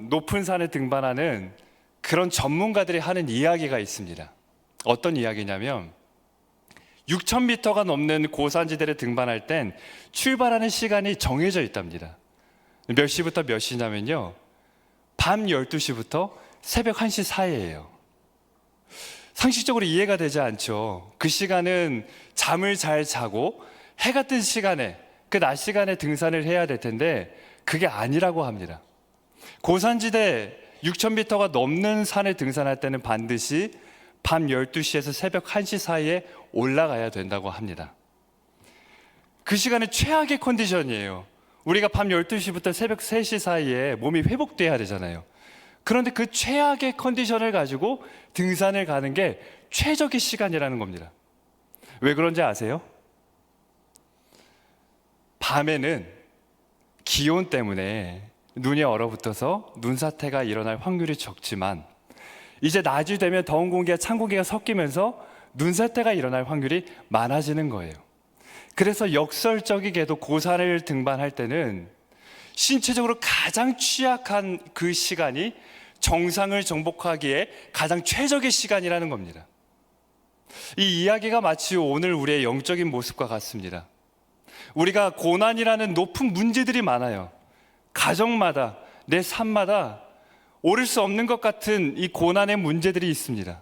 높은 산에 등반하는 그런 전문가들이 하는 이야기가 있습니다. 어떤 이야기냐면 6,000m가 넘는 고산지대를 등반할 땐 출발하는 시간이 정해져 있답니다. 몇 시부터 몇 시냐면요, 밤 12시부터 새벽 1시 사이예요. 상식적으로 이해가 되지 않죠. 그 시간은 잠을 잘 자고 해가 뜬 시간에, 그 낮 시간에 등산을 해야 될 텐데 그게 아니라고 합니다. 고산지대 6,000m가 넘는 산에 등산할 때는 반드시 밤 12시에서 새벽 1시 사이에 올라가야 된다고 합니다. 그 시간은 최악의 컨디션이에요. 우리가 밤 12시부터 새벽 3시 사이에 몸이 회복돼야 되잖아요. 그런데 그 최악의 컨디션을 가지고 등산을 가는 게 최적의 시간이라는 겁니다. 왜 그런지 아세요? 밤에는 기온 때문에 눈이 얼어붙어서 눈사태가 일어날 확률이 적지만 이제 낮이 되면 더운 공기와 찬 공기가 섞이면서 눈사태가 일어날 확률이 많아지는 거예요. 그래서 역설적이게도 고산을 등반할 때는 신체적으로 가장 취약한 그 시간이 정상을 정복하기에 가장 최적의 시간이라는 겁니다. 이 이야기가 마치 오늘 우리의 영적인 모습과 같습니다. 우리가 고난이라는 높은 문제들이 많아요. 가정마다, 내 삶마다 오를 수 없는 것 같은 이 고난의 문제들이 있습니다.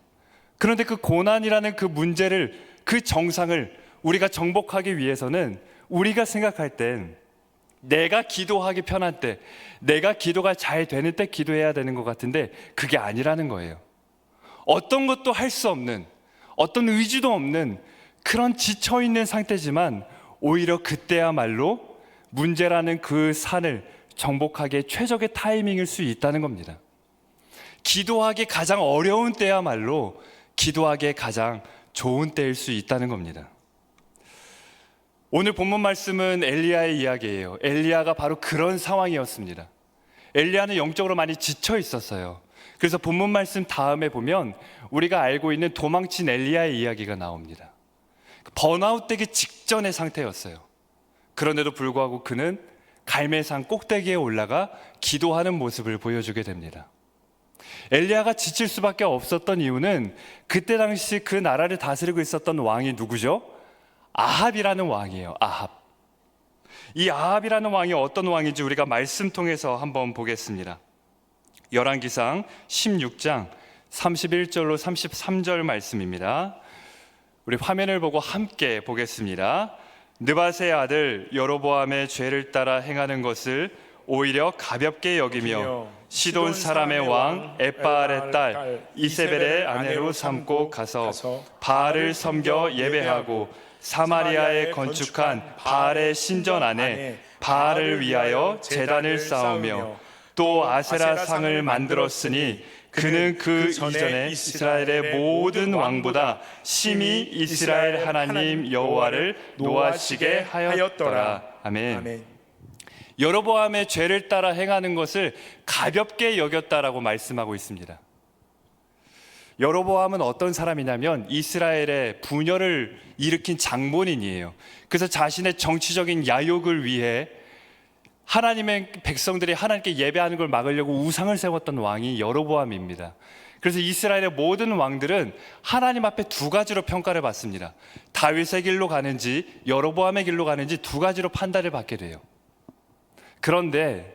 그런데 그 고난이라는 그 문제를, 그 정상을 우리가 정복하기 위해서는 우리가 생각할 땐 내가 기도하기 편한 때, 내가 기도가 잘 되는 때 기도해야 되는 것 같은데 그게 아니라는 거예요. 어떤 것도 할 수 없는, 어떤 의지도 없는 그런 지쳐있는 상태지만 오히려 그때야말로 문제라는 그 산을 정복하기에 최적의 타이밍일 수 있다는 겁니다. 기도하기 가장 어려운 때야말로 기도하기에 가장 좋은 때일 수 있다는 겁니다. 오늘 본문 말씀은 엘리야의 이야기예요. 엘리야가 바로 그런 상황이었습니다. 엘리야는 영적으로 많이 지쳐 있었어요. 그래서 본문 말씀 다음에 보면 우리가 알고 있는 도망친 엘리야의 이야기가 나옵니다. 번아웃되기 직전의 상태였어요. 그런데도 불구하고 그는 갈멜산 꼭대기에 올라가 기도하는 모습을 보여주게 됩니다. 엘리야가 지칠 수밖에 없었던 이유는 그때 당시 그 나라를 다스리고 있었던 왕이 누구죠? 아합이라는 왕이에요. 아합. 이 아합이라는 왕이 어떤 왕인지 우리가 말씀 통해서 한번 보겠습니다. 열왕기상 16장 31절로 33절 말씀입니다. 우리 화면을 보고 함께 보겠습니다. 느밧의 아들 여로보암의 죄를 따라 행하는 것을 오히려 가볍게 여기며 시돈 사람의 왕 엣바알의 딸 이세벨의 아내로 삼고 가서 바알을 섬겨 예배하고 사마리아에 건축한 바알의 신전 안에 바알을 위하여 제단을 쌓으며 또 아세라 상을 만들었으니 그는 그 이전에 이스라엘의 모든 왕보다 심히 이스라엘 하나님 여호와를 노하시게 하였더라. 아멘. 여로보암의 죄를 따라 행하는 것을 가볍게 여겼다라고 말씀하고 있습니다. 여로보암은 어떤 사람이냐면 이스라엘의 분열을 일으킨 장본인이에요. 그래서 자신의 정치적인 야욕을 위해 하나님의 백성들이 하나님께 예배하는 걸 막으려고 우상을 세웠던 왕이 여로보암입니다. 그래서 이스라엘의 모든 왕들은 하나님 앞에 두 가지로 평가를 받습니다. 다윗의 길로 가는지 여로보암의 길로 가는지 두 가지로 판단을 받게 돼요. 그런데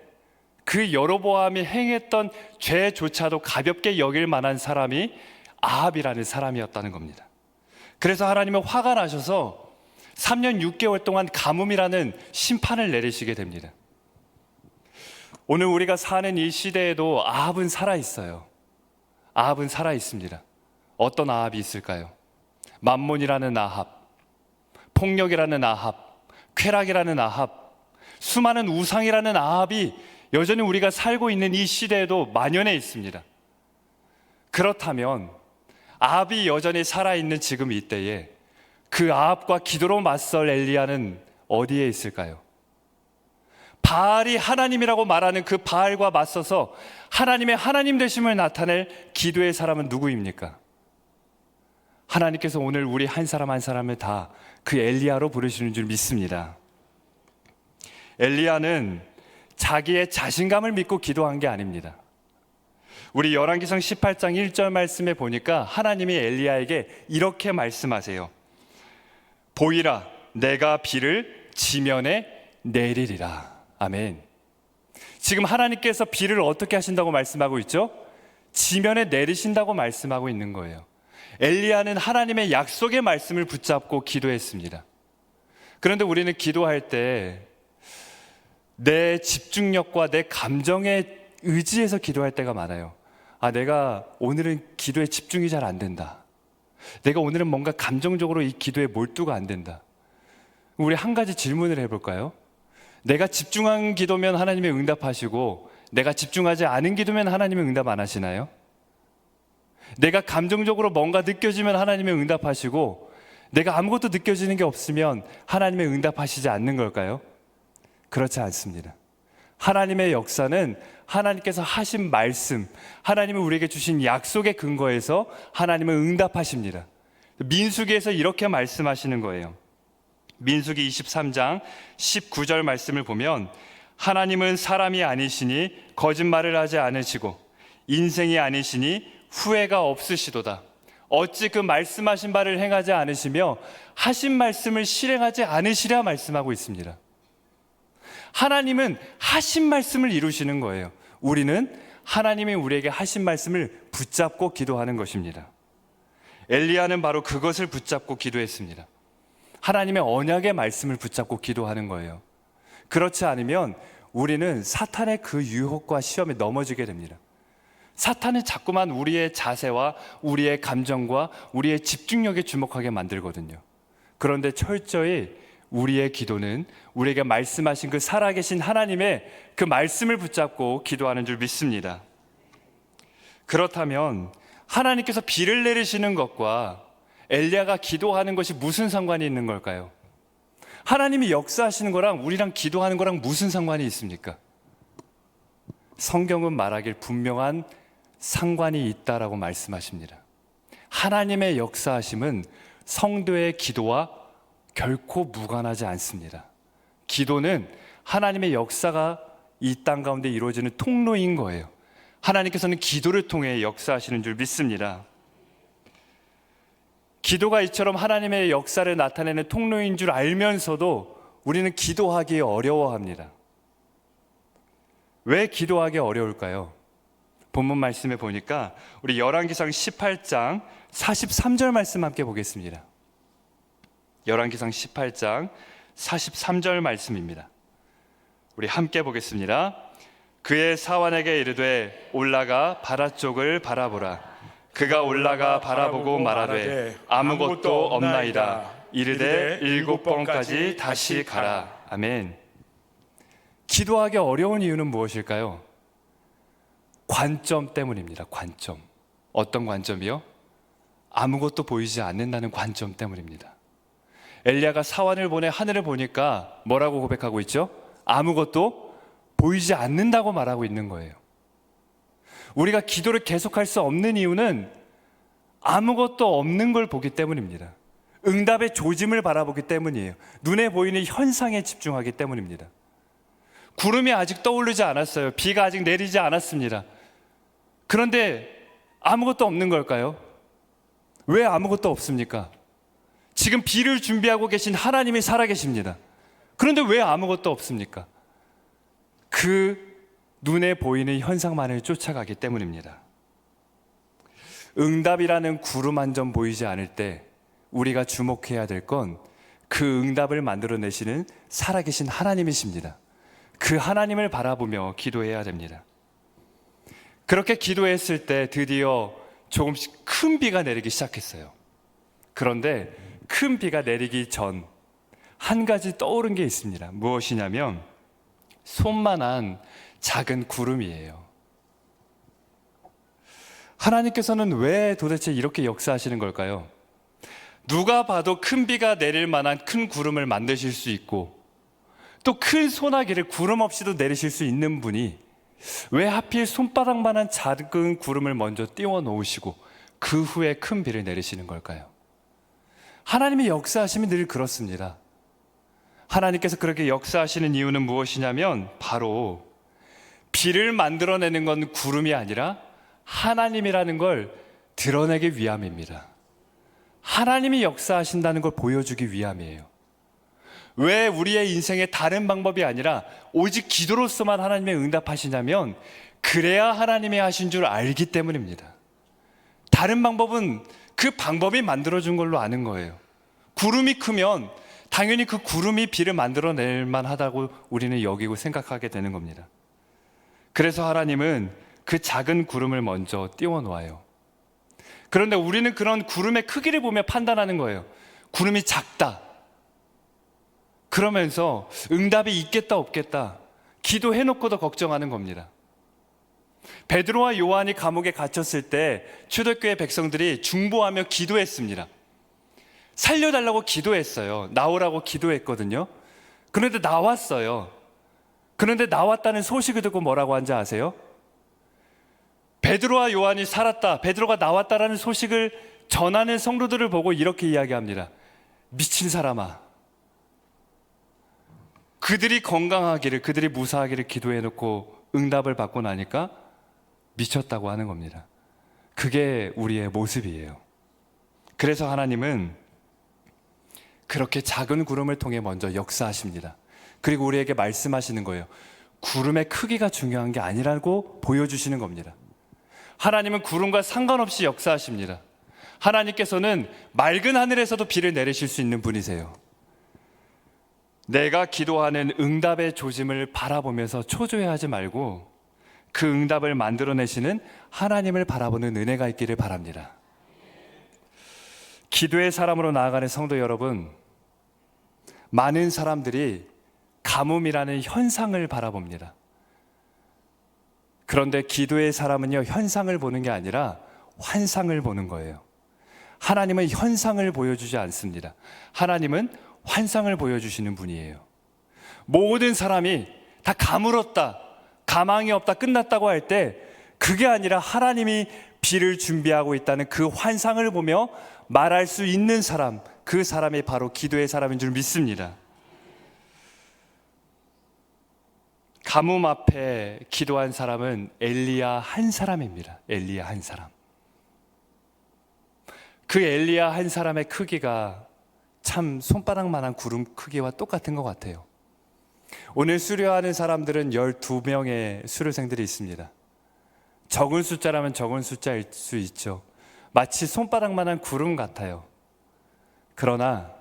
그 여로보암이 행했던 죄조차도 가볍게 여길 만한 사람이 아합이라는 사람이었다는 겁니다. 그래서 하나님은 화가 나셔서 3년 6개월 동안 가뭄이라는 심판을 내리시게 됩니다. 오늘 우리가 사는 이 시대에도 아합은 살아있어요. 아합은 살아있습니다. 어떤 아합이 있을까요? 만몬이라는 아합, 폭력이라는 아합, 쾌락이라는 아합, 수많은 우상이라는 아합이 여전히 우리가 살고 있는 이 시대에도 만연해 있습니다. 그렇다면 아합이 여전히 살아있는 지금 이때에 그 아합과 기도로 맞설 엘리야는 어디에 있을까요? 바알이 하나님이라고 말하는 그 바알과 맞서서 하나님의 하나님 되심을 나타낼 기도의 사람은 누구입니까? 하나님께서 오늘 우리 한 사람 한 사람을 다 그 엘리야로 부르시는 줄 믿습니다. 엘리야는 자기의 자신감을 믿고 기도한 게 아닙니다. 우리 열왕기상 18장 1절 말씀에 보니까 하나님이 엘리야에게 이렇게 말씀하세요. 보이라, 내가 비를 지면에 내리리라. 아멘. 지금 하나님께서 비를 어떻게 하신다고 말씀하고 있죠? 지면에 내리신다고 말씀하고 있는 거예요. 엘리야는 하나님의 약속의 말씀을 붙잡고 기도했습니다. 그런데 우리는 기도할 때 내 집중력과 내 감정에 의지해서 기도할 때가 많아요. 내가 오늘은 기도에 집중이 잘 안 된다. 내가 오늘은 뭔가 감정적으로 이 기도에 몰두가 안 된다. 우리 한 가지 질문을 해볼까요? 내가 집중한 기도면 하나님이 응답하시고 내가 집중하지 않은 기도면 하나님이 응답 안 하시나요? 내가 감정적으로 뭔가 느껴지면 하나님이 응답하시고 내가 아무것도 느껴지는 게 없으면 하나님이 응답하시지 않는 걸까요? 그렇지 않습니다. 하나님의 역사는 하나님께서 하신 말씀, 하나님이 우리에게 주신 약속의 근거에서 하나님은 응답하십니다. 민수기에서 이렇게 말씀하시는 거예요. 민수기 23장 19절 말씀을 보면 하나님은 사람이 아니시니 거짓말을 하지 않으시고 인생이 아니시니 후회가 없으시도다. 어찌 그 말씀하신 바를 행하지 않으시며 하신 말씀을 실행하지 않으시랴 말씀하고 있습니다. 하나님은 하신 말씀을 이루시는 거예요. 우리는 하나님이 우리에게 하신 말씀을 붙잡고 기도하는 것입니다. 엘리야는 바로 그것을 붙잡고 기도했습니다. 하나님의 언약의 말씀을 붙잡고 기도하는 거예요. 그렇지 않으면 우리는 사탄의 그 유혹과 시험에 넘어지게 됩니다. 사탄은 자꾸만 우리의 자세와 우리의 감정과 우리의 집중력에 주목하게 만들거든요. 그런데 철저히 우리의 기도는 우리에게 말씀하신 그 살아계신 하나님의 그 말씀을 붙잡고 기도하는 줄 믿습니다. 그렇다면 하나님께서 비를 내리시는 것과 엘리야가 기도하는 것이 무슨 상관이 있는 걸까요? 하나님이 역사하시는 거랑 우리랑 기도하는 거랑 무슨 상관이 있습니까? 성경은 말하길 분명한 상관이 있다라고 말씀하십니다. 하나님의 역사하심은 성도의 기도와 결코 무관하지 않습니다. 기도는 하나님의 역사가 이 땅 가운데 이루어지는 통로인 거예요. 하나님께서는 기도를 통해 역사하시는 줄 믿습니다. 기도가 이처럼 하나님의 역사를 나타내는 통로인 줄 알면서도 우리는 기도하기 어려워합니다. 왜 기도하기 어려울까요? 본문 말씀에 보니까 우리 열왕기상 18장 43절 말씀 함께 보겠습니다. 열왕기상 18장 43절 말씀입니다. 우리 함께 보겠습니다. 그의 사환에게 이르되 올라가 바라 쪽을 바라보라. 그가 올라가 바라보고 말하되 아무것도 없나이다. 이르되 7번까지 다시 가라. 아멘. 기도하기 어려운 이유는 무엇일까요? 관점 때문입니다. 관점. 어떤 관점이요? 아무것도 보이지 않는다는 관점 때문입니다. 엘리야가 사환을 보내 하늘을 보니까 뭐라고 고백하고 있죠? 아무것도 보이지 않는다고 말하고 있는 거예요. 우리가 기도를 계속할 수 없는 이유는 아무것도 없는 걸 보기 때문입니다. 응답의 조짐을 바라보기 때문이에요. 눈에 보이는 현상에 집중하기 때문입니다. 구름이 아직 떠오르지 않았어요. 비가 아직 내리지 않았습니다. 그런데 아무것도 없는 걸까요? 왜 아무것도 없습니까? 지금 비를 준비하고 계신 하나님이 살아계십니다. 그런데 왜 아무것도 없습니까? 그 눈에 보이는 현상만을 쫓아가기 때문입니다. 응답이라는 구름 한 점 보이지 않을 때 우리가 주목해야 될 건 그 응답을 만들어내시는 살아계신 하나님이십니다. 그 하나님을 바라보며 기도해야 됩니다. 그렇게 기도했을 때 드디어 조금씩 큰 비가 내리기 시작했어요. 그런데 큰 비가 내리기 전 한 가지 떠오른 게 있습니다. 무엇이냐면 손만한 작은 구름이에요. 하나님께서는 왜 도대체 이렇게 역사하시는 걸까요? 누가 봐도 큰 비가 내릴 만한 큰 구름을 만드실 수 있고 또 큰 소나기를 구름 없이도 내리실 수 있는 분이 왜 하필 손바닥만한 작은 구름을 먼저 띄워 놓으시고 그 후에 큰 비를 내리시는 걸까요? 하나님의 역사하심이 늘 그렇습니다. 하나님께서 그렇게 역사하시는 이유는 무엇이냐면 바로 비를 만들어내는 건 구름이 아니라 하나님이라는 걸 드러내기 위함입니다. 하나님이 역사하신다는 걸 보여주기 위함이에요. 왜 우리의 인생에 다른 방법이 아니라 오직 기도로서만 하나님의 응답하시냐면 그래야 하나님이 하신 줄 알기 때문입니다. 다른 방법은 그 방법이 만들어준 걸로 아는 거예요. 구름이 크면 당연히 그 구름이 비를 만들어낼 만하다고 우리는 여기고 생각하게 되는 겁니다. 그래서 하나님은 그 작은 구름을 먼저 띄워놓아요. 그런데 우리는 그런 구름의 크기를 보며 판단하는 거예요. 구름이 작다. 그러면서 응답이 있겠다 없겠다 기도해놓고도 걱정하는 겁니다. 베드로와 요한이 감옥에 갇혔을 때 초대교회 백성들이 중보하며 기도했습니다. 살려달라고 기도했어요. 나오라고 기도했거든요. 그런데 나왔어요. 그런데 나왔다는 소식을 듣고 뭐라고 한지 아세요? 베드로와 요한이 살았다, 베드로가 나왔다라는 소식을 전하는 성도들을 보고 이렇게 이야기합니다. 미친 사람아, 그들이 건강하기를, 그들이 무사하기를 기도해놓고 응답을 받고 나니까 미쳤다고 하는 겁니다. 그게 우리의 모습이에요. 그래서 하나님은 그렇게 작은 구름을 통해 먼저 역사하십니다. 그리고 우리에게 말씀하시는 거예요. 구름의 크기가 중요한 게 아니라고 보여주시는 겁니다. 하나님은 구름과 상관없이 역사하십니다. 하나님께서는 맑은 하늘에서도 비를 내리실 수 있는 분이세요. 내가 기도하는 응답의 조짐을 바라보면서 초조해하지 말고 그 응답을 만들어내시는 하나님을 바라보는 은혜가 있기를 바랍니다. 기도의 사람으로 나아가는 성도 여러분, 많은 사람들이 가뭄이라는 현상을 바라봅니다. 그런데 기도의 사람은요, 현상을 보는 게 아니라 환상을 보는 거예요. 하나님은 현상을 보여주지 않습니다. 하나님은 환상을 보여주시는 분이에요. 모든 사람이 다 가물었다, 가망이 없다, 끝났다고 할 때 그게 아니라 하나님이 비를 준비하고 있다는 그 환상을 보며 말할 수 있는 사람, 그 사람이 바로 기도의 사람인 줄 믿습니다. 가뭄 앞에 기도한 사람은 엘리야 한 사람입니다. 엘리야 한 사람. 그 엘리야 한 사람의 크기가 참 손바닥만한 구름 크기와 똑같은 것 같아요. 오늘 수료하는 사람들은 12명의 수료생들이 있습니다. 적은 숫자라면 적은 숫자일 수 있죠. 마치 손바닥만한 구름 같아요. 그러나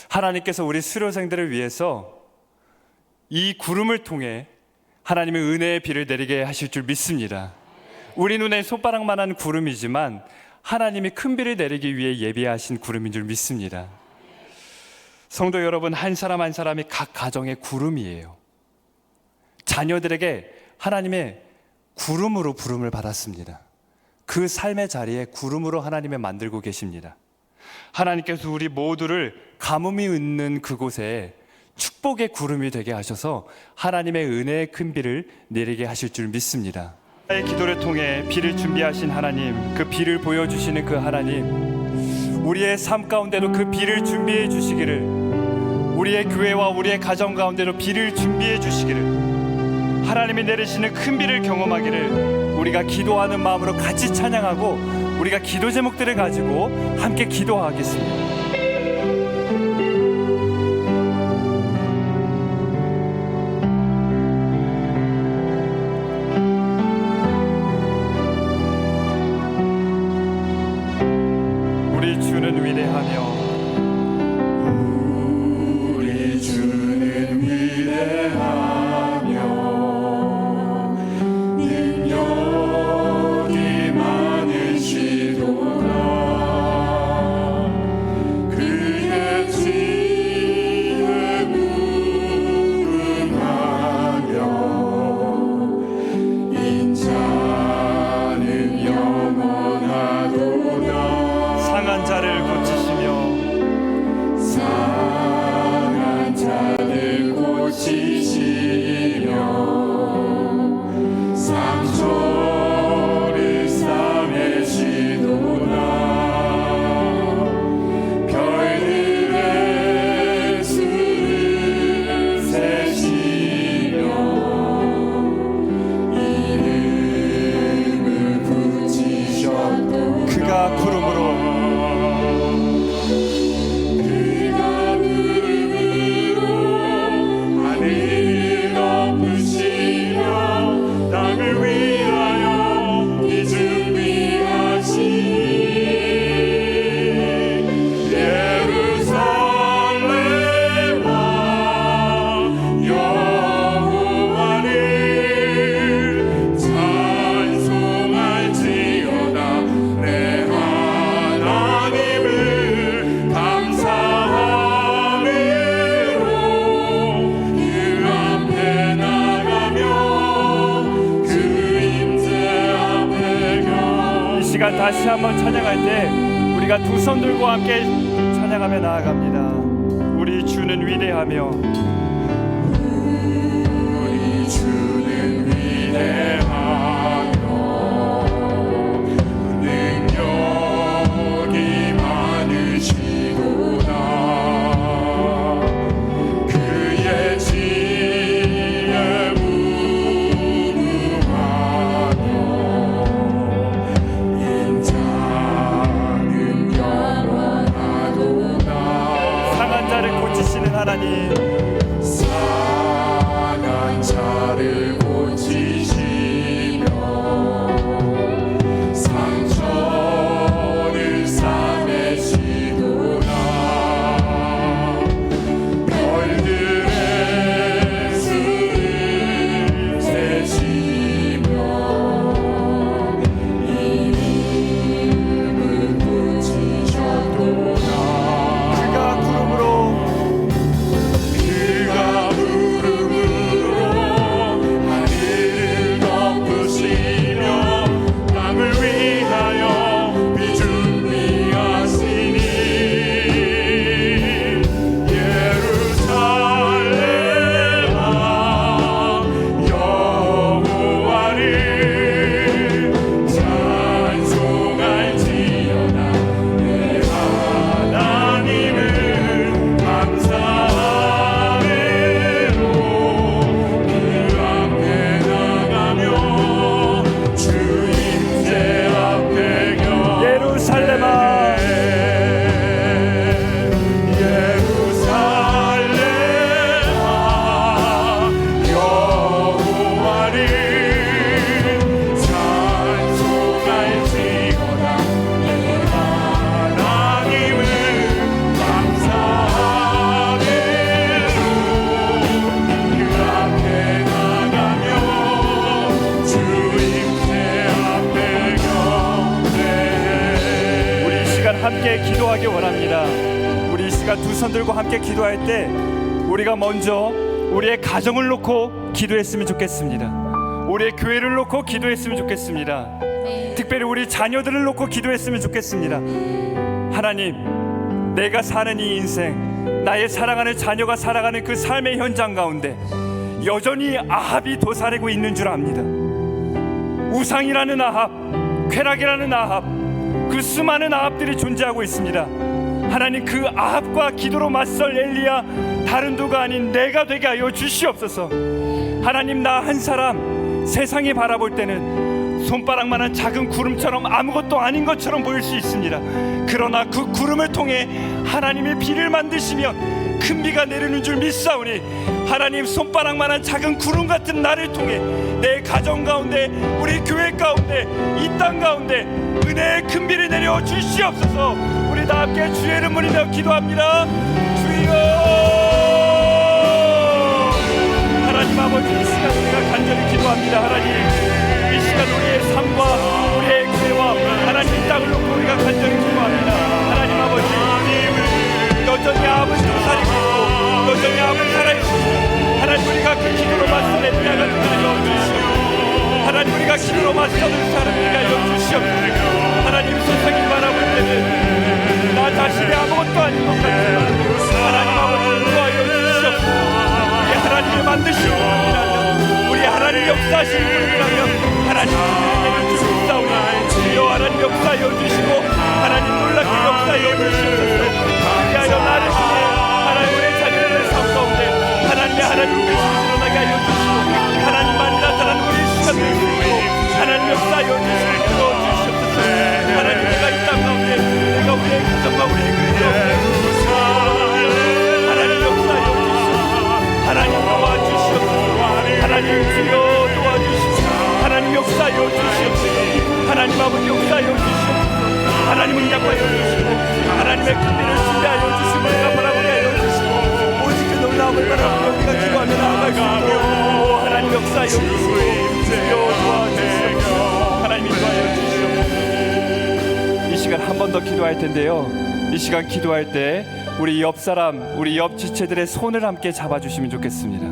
하나님께서 우리 수료생들을 위해서 이 구름을 통해 하나님의 은혜의 비를 내리게 하실 줄 믿습니다. 우리 눈에 손바닥만한 구름이지만 하나님이 큰 비를 내리기 위해 예비하신 구름인 줄 믿습니다. 성도 여러분, 한 사람 한 사람이 각 가정의 구름이에요. 자녀들에게 하나님의 구름으로 부름을 받았습니다. 그 삶의 자리에 구름으로 하나님을 만들고 계십니다. 하나님께서 우리 모두를 가뭄이 있는 그곳에 축복의 구름이 되게 하셔서 하나님의 은혜의 큰 비를 내리게 하실 줄 믿습니다. 나의 기도를 통해 비를 준비하신 하나님, 그 비를 보여주시는 그 하나님, 우리의 삶 가운데도 그 비를 준비해 주시기를, 우리의 교회와 우리의 가정 가운데도 비를 준비해 주시기를, 하나님이 내리시는 큰 비를 경험하기를 우리가 기도하는 마음으로 같이 찬양하고 우리가 기도 제목들을 가지고 함께 기도하겠습니다. 우리 주는 위대하며 우리 주는 위대하며 능력이 많으시도다. 시간 다시 한번 찬양할 때 우리가 두 손 들고 함께 찬양하며 나아갑니다. 우리 주는 위대하며 우리 주는 위대하며 능력이 많으시도다. 그의 지혜 무궁하며 인자는 영원하도다. 상한 자를 고치시는 하나님, 상한 자를 고치시며 상처를 싸매시도다. 별들의 수를 세시며 이름을 붙이셨도다. 그가 구름으로 하늘을 덮으시며 땅을 위하여 비 준비하시니 예루살렘아 여호와를 찬송할지어다. 내 하나님을 감사함으로 그 앞에 나가며 주 임재 앞에 예루살렘아 예루살렘아 여호와를 찬송할지어다. 내 하나님을 감사함으로 그 앞에 나가며 주 임재 앞에 경배해. 우리 이 시간 함께 기도하기 원합니다. 우리 이 시간 두 손 들고 함께 기도할 때 우리가 먼저 우리의 가정을 놓고 기도했으면 좋겠습니다. 우리의 교회를 놓고 기도했으면 좋겠습니다. 특별히 우리 자녀들을 놓고 기도했으면 좋겠습니다. 하나님, 내가 사는 이 인생, 나의 사랑하는 자녀가 살아가는 그 삶의 현장 가운데 여전히 아합이 도사리고 있는 줄 압니다. 우상이라는 아합, 쾌락이라는 아합, 그 수많은 아합들이 존재하고 있습니다. 하나님, 그 아합과 기도로 맞설 엘리야 다른 누가 아닌 내가 되게 하여 주시옵소서. 하나님, 나 한 사람 세상이 바라볼 때는 손바닥만한 작은 구름처럼 아무것도 아닌 것처럼 보일 수 있습니다. 그러나 그 구름을 통해 하나님의 비를 만드시면 큰 비가 내리는 줄 믿사오니 하나님, 손바닥만한 작은 구름 같은 나를 통해 내 가정 가운데, 우리 교회 가운데, 이 땅 가운데 은혜의 큰 비를 내려 주시옵소서. 우리 다 함께 주의 이름 부르며 기도합니다. 주여, 하나님 아버지, 이 시간 우리가 간절히 기도합니다. 하나님, 이 시간 우리의 삶과 우리의 교회와 하나님 이 땅을 놓고 우리가 간절히 기도합니다. 하나님 아버지, 여전히 아합은 도사리고 있고 여전히 아합은 살아있고, 하나님 우리가 그 기도로 맞서는 때가 되어 주시옵소서. 하나님, 우리가 기도로 맞서는 사람들이 하여 주시옵소서. 하나님, 세상이 바라볼 때는 나 자신이 아무것도 아닌 것 같지만 하나님 아버지 인도하여 주시옵소서. 우리 하나님이 만드신 분이라면, 우리 하나님 역사하신 분이라면 하나님 주님에게는 주옵사오니 주여 하나님 역사하여 주시고 하나님 놀랍게 역사하여 주시옵소서. 그리하여 나를 통해 하나님 우리 자녀들의 삶 가운데 하나님의 하나님의 뜻이 드러나게 하여 주시고 하나님만이 나타나는 우리 시간을 주시고 하나님 역사하여 주시옵소서. 하나님, 내가 이 땅 가운데 내가 우리의 가정과 우리의 교회 하나님 역사하여 주시옵소서. 하나님 도와주시옵소서. 하나님 주여 도와주시옵소서. 하나님 역사하여 주시옵소서. 하나님 아버지 역사하여 주시옵소서. 하나님 응답하여 주시고 하나님의 큰 일을 준비하여 주시고 우리가 바라보게 하여 주시고 오직 그 놀라움을 바라보며 우리가 기도하며 나아갈 수 있도록 하나님 역사하여 주시고 주여 도와주시옵소서. 하나님 인도하여 주시옵소서. 이 시간 한 번 더 기도할 텐데요, 이 시간 기도할 때 우리 옆 사람, 우리 옆 지체들의 손을 함께 잡아주시면 좋겠습니다.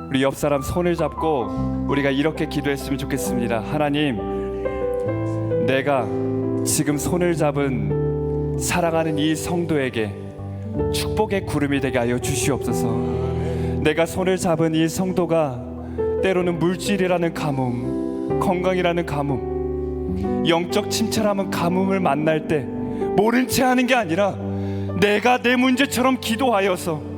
우리 옆 사람 손을 잡고 우리가 이렇게 기도했으면 좋겠습니다. 하나님, 내가 지금 손을 잡은 사랑하는 이 성도에게 축복의 구름이 되게 하여 주시옵소서. 내가 손을 잡은 이 성도가 때로는 물질이라는 가뭄, 건강이라는 가뭄, 영적 침체라는 가뭄을 만날 때 모른 채 하는 게 아니라 내가 내 문제처럼 기도하여서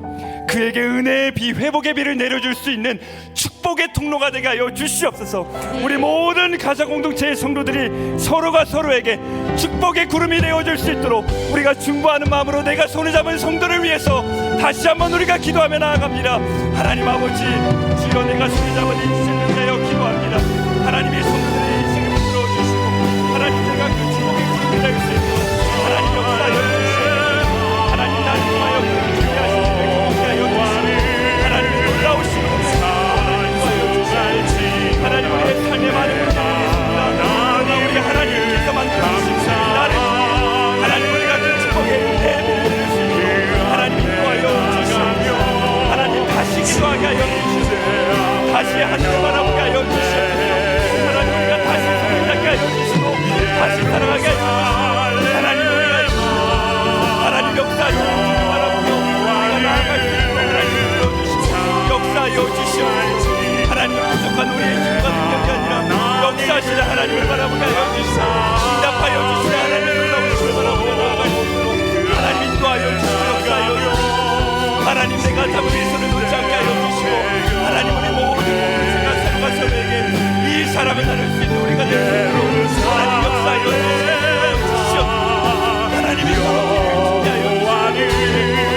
그에게 은혜의 비, 회복의 비를 내려줄 수 있는 축복의 통로가 되게 하여 주시옵소서. 우리 모든 가정 공동체의 성도들이 서로가 서로에게 축복의 구름이 되어줄 수 있도록 우리가 중보하는 마음으로 내가 손을 잡은 성도를 위해서 다시 한번 우리가 기도하며 나아갑니다. 하나님 아버지, 주여 내가 손을 잡은 이 인생을 위하여 기도합니다. 하나님의 성도들의 인생을 불러주시고 하나님 내가 그 축복의 구름이 될 수 있도록 하나님 역사여 주시옵소서. 하나님 나를 통하여 준비하시는 하나님의 놀라우시고 하나님 우리의 삶의 많은 문제를 위해서입니다. 우리 하나님께서 만들어주신 나를 하나님 우리가 그 축복의 대비를 드릴 수 있도록 하나님 인도하여 주시옵소서. 하나님 다시 기도하게 하여 주시옵소서. 다시 하늘을 바라보게 하여 주시옵소서. 하나님 우리가 다시 손을 잡게 하여 주시고 다시 살아가게 하여 주시옵소서. 하나님 우리가 하나님 역사하여 바라보며 우리가 나아갈 수 있도록 하나님 역사하여 주시옵소서. 하나님 부족한 우리의 힘과 능력이 아니라 역사하시는 하나님을 바라보게 하여 주시고 응답하여 주시는 하나님의 놀라우심을 바라보며 나아갈 수 있도록 하나님 인도하여 주시고 역사하여 주시고 하나님 내가 잡은 이 손을 놓지 않게 하여 주시고 하나님 우리 모든 공동체가 서로가 서로에게 이 사람을 나눌 수 있는 우리가 될 수 있도록 하나님 역사하여 주시옵소서. 하나님이 서로 준비하여 주시고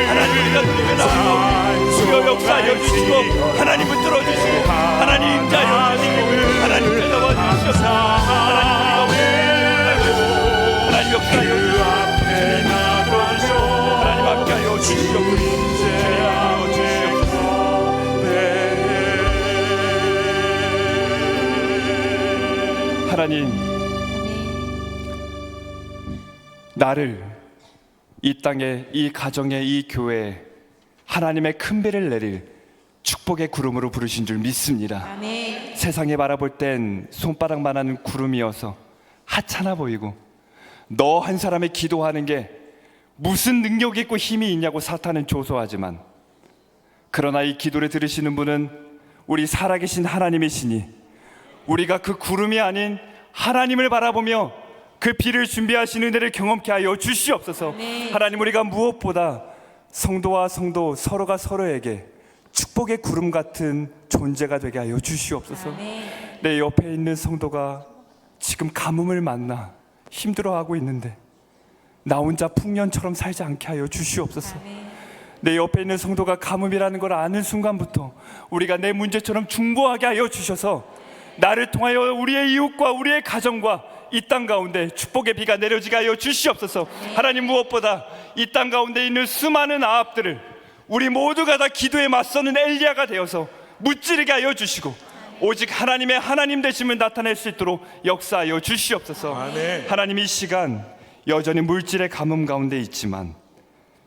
하나님 우리가 누리며 나아가고 주여 역사하여 주시고 하나님 붙들어 주시고 하나님 임자하여 주시고 하나님 대답하 주시옵소서. 하나님 우리가 하나님 역사하여 주시고 하나님 함께하여 주시옵소서. 하나님 나를 이 땅에 이 가정에 이 교회에 하나님의 큰 비를 내릴 축복의 구름으로 부르신 줄 믿습니다. 아멘. 세상에 바라볼 땐 손바닥만한 구름이어서 하찮아 보이고 너 한 사람의 기도하는 게 무슨 능력이 있고 힘이 있냐고 사탄은 조소하지만 그러나 이 기도를 들으시는 분은 우리 살아계신 하나님이시니 우리가 그 구름이 아닌 하나님을 바라보며 그 비를 준비하시는 은혜를 경험케 하여 주시옵소서. 아멘. 하나님 우리가 무엇보다 성도와 성도 서로가 서로에게 축복의 구름 같은 존재가 되게 하여 주시옵소서. 아멘. 내 옆에 있는 성도가 지금 가뭄을 만나 힘들어하고 있는데 나 혼자 풍년처럼 살지 않게 하여 주시옵소서. 아멘. 내 옆에 있는 성도가 가뭄이라는 걸 아는 순간부터 우리가 내 문제처럼 중보하게 하여 주셔서 나를 통하여 우리의 이웃과 우리의 가정과 이 땅 가운데 축복의 비가 내려지게 하여 주시옵소서. 하나님 무엇보다 이 땅 가운데 있는 수많은 아합들을 우리 모두가 다 기도에 맞서는 엘리야가 되어서 무찌르게 하여 주시고 오직 하나님의 하나님 되심을 나타낼 수 있도록 역사하여 주시옵소서. 하나님 이 시간 여전히 물질의 가뭄 가운데 있지만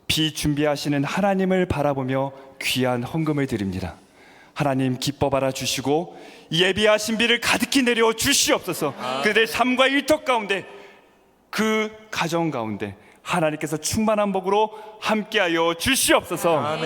비 준비하시는 하나님을 바라보며 귀한 헌금을 드립니다. 하나님 기뻐 받아 주시고 예비하신 비를 가득히 내려 주시옵소서. 그들의 삶과 일터 가운데 그 가정 가운데 하나님께서 충만한 복으로 함께하여 주시옵소서.